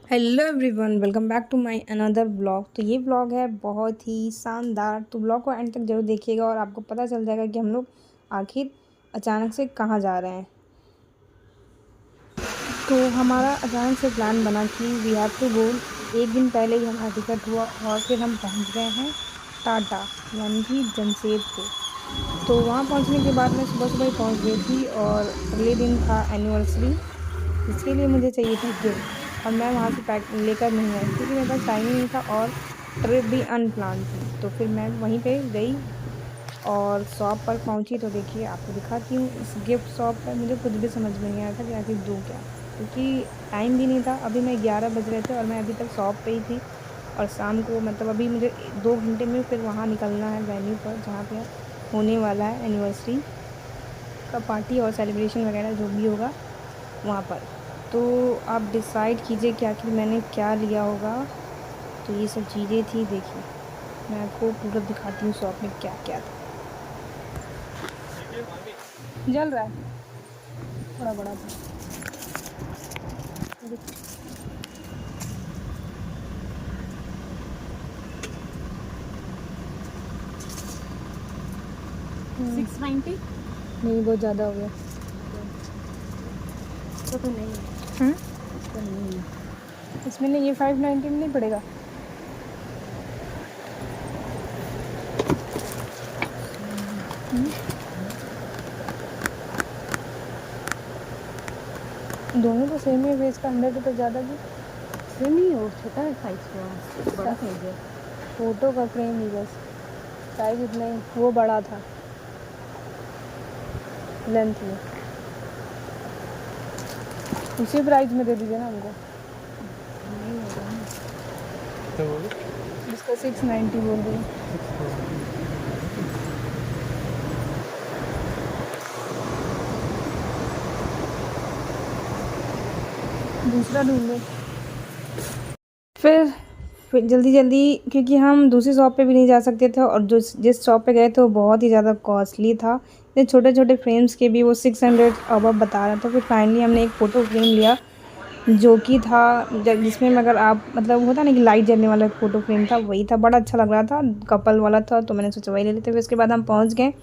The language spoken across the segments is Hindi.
Hello everyone, welcome back to my another blog. तो ये ब्लॉग है बहुत ही शानदार, तो ब्लॉग को एंड तक जरूर देखिएगा और आपको पता चल जाएगा कि हम लोग आखिर अचानक से कहाँ जा रहे हैं। तो हमारा अचानक से प्लान बना कि वी हैव टू गो। एक दिन पहले ही हमारा टिकट हुआ और फिर हम पहुँच गए हैं टाटा, यानी कि जमशेदपुर। तो वहाँ पहुँचने के बाद मैं सुबह सुबह ही पहुँच गई थी और अगले दिन था एनिवर्सरी, इसके लिए मुझे चाहिए था गिफ्ट और मैं वहाँ से पैक लेकर नहीं आई क्योंकि मेरे पास टाइम ही नहीं था और ट्रिप भी अनप्लान थी। तो फिर मैं वहीं पे गई और शॉप पर पहुँची। तो देखिए आपको दिखाती हूँ इस गिफ्ट शॉप पर। मुझे खुद भी समझ में नहीं आया था कि आखिर दूँ क्या, क्योंकि टाइम भी नहीं था। अभी मैं 11 बज रहे थे और मैं अभी तक शॉप पे ही थी और शाम को मतलब अभी मुझे 2 घंटे में फिर वहाँ निकलना है वेन्यू पर जहाँ पे होने वाला है एनिवर्सरी का पार्टी और सेलिब्रेशन वगैरह जो भी होगा वहाँ पर। तो आप डिसाइड कीजिए कि आखिर मैंने क्या लिया होगा। तो ये सब चीज़ें थी, देखिए मैं आपको पूरा दिखाती हूँ शॉप में क्या क्या था। जल रहा है, थोड़ा बड़ा था। 690 नहीं, बहुत ज़्यादा हो गया। तो नहीं तो नहीं इसमें नहीं, ये 590 में नहीं पड़ेगा। दोनों तो सेम ही वेज का, 100 रुपये ज़्यादा भी। सेम ही हो, छोटा है साइज का, बड़ा साइज है। फ़ोटो का फ्रेम ही बस, साइज इतना ही, वो बड़ा था लेंथ में। उसी प्राइस में दे दीजिए ना हमको। नहीं होगा ना। इसका 690 बोल रही हूँ। दूसरा ढूंढो। फिर जल्दी जल्दी, क्योंकि हम दूसरी शॉप पे भी नहीं जा सकते थे और जो जिस शॉप पे गए थे वो बहुत ही ज़्यादा कॉस्टली था। इतने छोटे छोटे फ्रेम्स के भी वो 600 अब बता रहा था। फिर फाइनली हमने एक फ़ोटो फ्रेम लिया जो कि था जिसमें अगर आप मतलब होता ना कि लाइट जलने वाला फ़ोटो फ्रेम था, वही था। बड़ा अच्छा लग रहा था, कपल वाला था, तो मैंने सोचा वही ले लेते। फिर उसके बाद हम पहुँच गए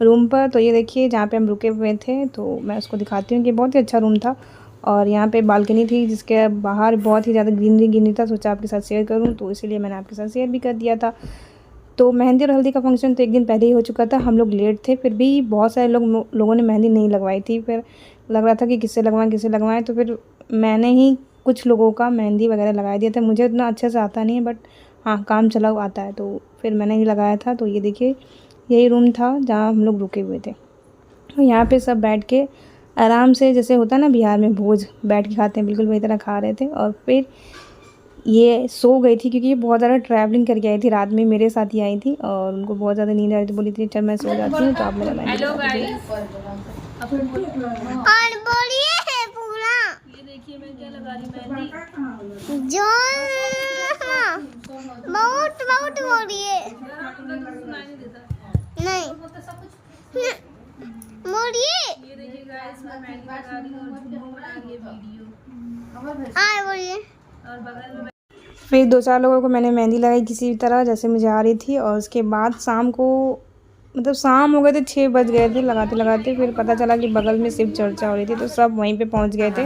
रूम पर। तो ये देखिए जहाँ पे हम रुके हुए थे, तो मैं उसको दिखाती हूँ कि बहुत ही अच्छा रूम था और यहाँ पे बालकनी थी जिसके बाहर बहुत ही ज़्यादा ग्रीनरी था। सोचा आपके साथ शेयर करूँ, तो इसीलिए मैंने आपके साथ शेयर भी कर दिया था। तो मेहंदी और हल्दी का फंक्शन तो एक दिन पहले ही हो चुका था, हम लोग लेट थे, फिर भी बहुत सारे लोगों ने मेहंदी नहीं लगवाई थी। फिर लग रहा था कि किससे लगवाएं, तो फिर मैंने ही कुछ लोगों का मेहंदी वगैरह लगा दिया था। मुझे उतना अच्छे से आता नहीं है, बट हाँ काम चला आता है, तो फिर मैंने ही लगाया था। तो ये देखिए यही रूम था जहाँ हम लोग रुके हुए थे। तो यहाँ पे सब बैठ के आराम से, जैसे होता है ना बिहार में भोज बैठ के खाते हैं, बिल्कुल वही तरह खा रहे थे। और फिर ये सो गई थी क्योंकि ये बहुत ज़्यादा ट्रैवलिंग करके आई थी, रात में मेरे साथ ही आई थी और उनको बहुत ज़्यादा नींद आ रही थी। बोली थी चल मैं सो जाती हूँ, तो आप मेरा मेहंदी लगा दीजिए। और बोलिए है पूरा। ये देखिए मैं क्या लगा रही मेहंदी। जो बहुत बहुत बोलिए। नहीं बोलिए। ये देखिए गाइस मैं मेहंदी लगा रही हूँ और झुमू बना रही है वीडियो। हाँ बोलिए। और बगल में फिर 2-4 लोगों को मैंने मेहंदी लगाई किसी भी तरह जैसे मुझे आ रही थी। और उसके बाद शाम को मतलब शाम हो गए थे, 6 बज गए थे लगाते लगाते। फिर पता चला कि बगल में शिव चर्चा हो रही थी, तो सब वहीं पे पहुंच गए थे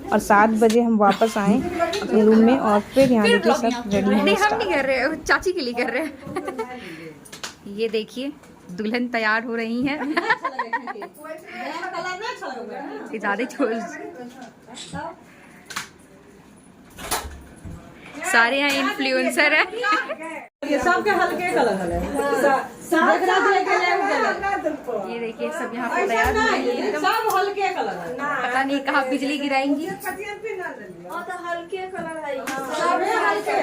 और 7 बजे हम वापस आए अपने रूम में। और फिर यहाँ देखिए सब रेडी होने हम नहीं कर रहे, चाची के लिए कर रहे हैं। ये देखिए दुल्हन तैयार हो रही हैं। ज्यादा छोड़, सारे यहाँ इन्फ्लुएंसर हैं। ये सबके हल्के कलर है। ये देखिए सब यहाँ पे तैयार हो रही हैं एकदम। सब हल्के कलर है। पता नहीं कहाँ बिजली गिराएंगी। हल्के कलर है। सब हल्के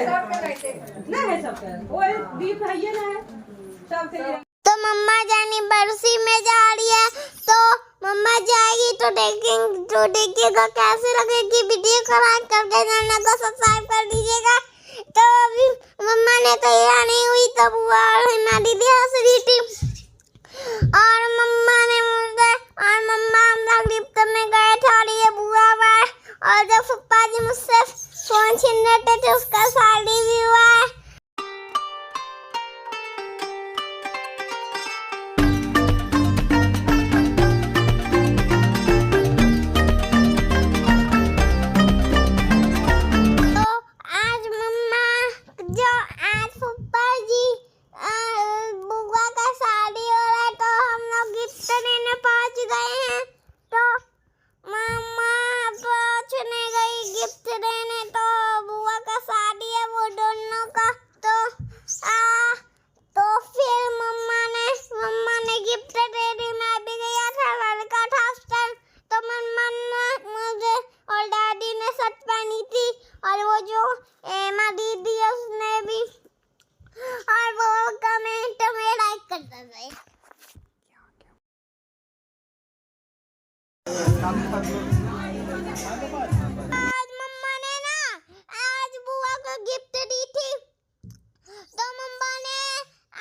नहीं है सबके। वो दीप है ये ना है सबके। तो मम्मा जानी बरसी में जा रही है, तो मम्मा जाएगी तो देखिएगा कैसे लगेगी। वीडियो को लाइक कर देना, चैनल को सब्सक्राइब कर दीजिएगा। तो अभी मम्मा ने तैयार नहीं हुई तो बुआ और हिना दीदी हंस रही थी और मम्मा ने मुझे और मम्मा हम लोग लिफ्ट में गए थे और ये बुआ और जब पप्पा जी मुझसे फोन छीन रहे थे उसका शादी भी हुआ है। तो आज मम्मा जो आज फूफा जी बुआ का शादी हो रहा है तो हम लोग गिफ्ट देने पहुंच गए हैं। तो मम्मा पहुंचने गई गिफ्ट देने, तो बुआ का शादी है वो दोनों का। तो फिर मम्मा ने गिफ्ट दे दी। मैं भी गया था, लड़का था उस टाइम। तो मम्मा ने मुझे और डैडी ने शर्ट पहनी थी और वो जो एमा दीदी है उसने भी, और वो कमेंट में लाइक करता था। आज मम्मा ने ना आज बुआ को गिफ्ट दी थी, तो मम्मा ने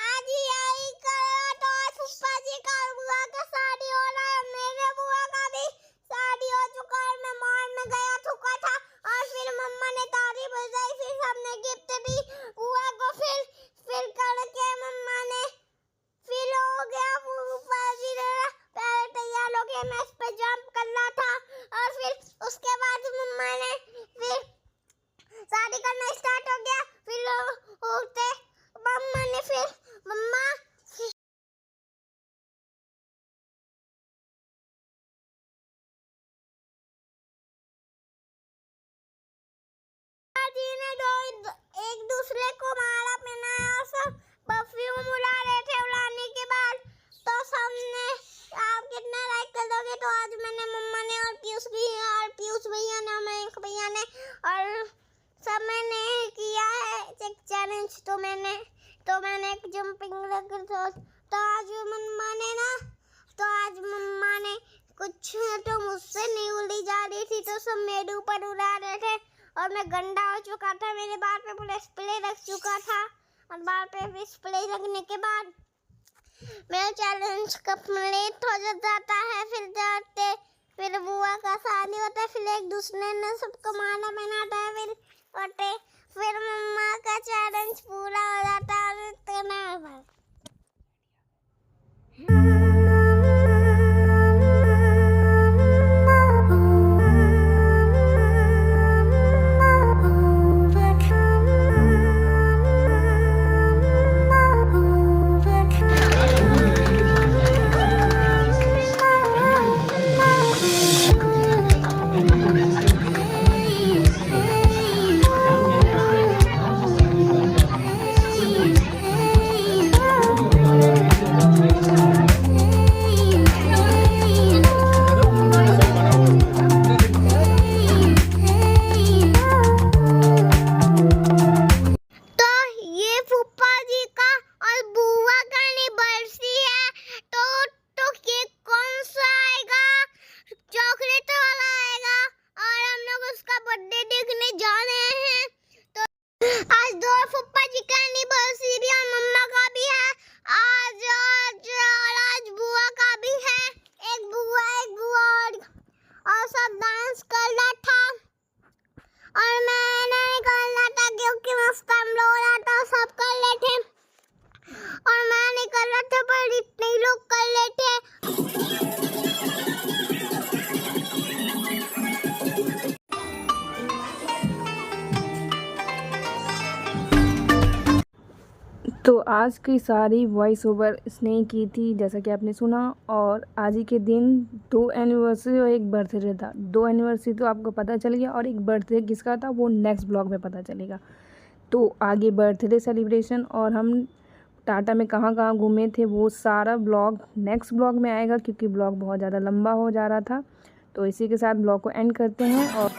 आज ही आई करा। तो आज फूफा जी का और बुआ का शादी हो रहा है, मेरे बुआ का भी शादी हो चुका है। मैं मॉल में गया चुका था और फिर मम्मा ने ताली बजाई, फिर सबने गिफ्ट दी बुआ को। फिर करके मम्मा ने फिर हो गया फूफा जी पहले तैयार हो गया, मैं इस पे जंप कर रहा था और फिर उसके बाद मम्मा ने फिर शादी करना स्टार्ट हो गया। फिर होते मम्मा ने फिर एक दूसरे को माला पहनाया, सब परफ्यूम उड़ा रहे थे। उड़ाने के बाद तो सबने आप कितना लाइक कर दोगे। तो आज मैंने मम्मा ने और पीयूष भैया ने मयंक भैया ने और सब मैंने किया है एक चैलेंज। तो मैंने एक जंपिंग लग तो आज मम्मा ने कुछ तो मुझसे नहीं उड़ी जा रही थी, तो सब मेरे ऊपर उड़ा रहे थे और मैं गंदा हो चुका था। मेरे बाल पे पूरा स्प्रे लग चुका था और बाल पे भी स्प्रे लगने के बाद मेरा चैलेंज कंप्लीट हो जाता है। फिर बुआ का शादी होता है, फिर एक दूसरे ने सबको माला पहनाता है, फिर मम्मा का चैलेंज पूरा हो जाता है। और इतना तो आज की सारी वॉइस ओवर इसने की थी, जैसा कि आपने सुना। और आज ही के दिन 2 एनिवर्सरी और एक बर्थडे था। 2 एनिवर्सरी तो आपको पता चल गया और एक बर्थडे किसका था वो नेक्स्ट ब्लॉग में पता चलेगा। तो आगे बर्थडे सेलिब्रेशन और हम टाटा में कहाँ कहाँ घूमे थे वो सारा ब्लॉग नेक्स्ट ब्लॉग में आएगा, क्योंकि ब्लॉग बहुत ज़्यादा लंबा हो जा रहा था। तो इसी के साथ ब्लॉग को एंड करते हैं और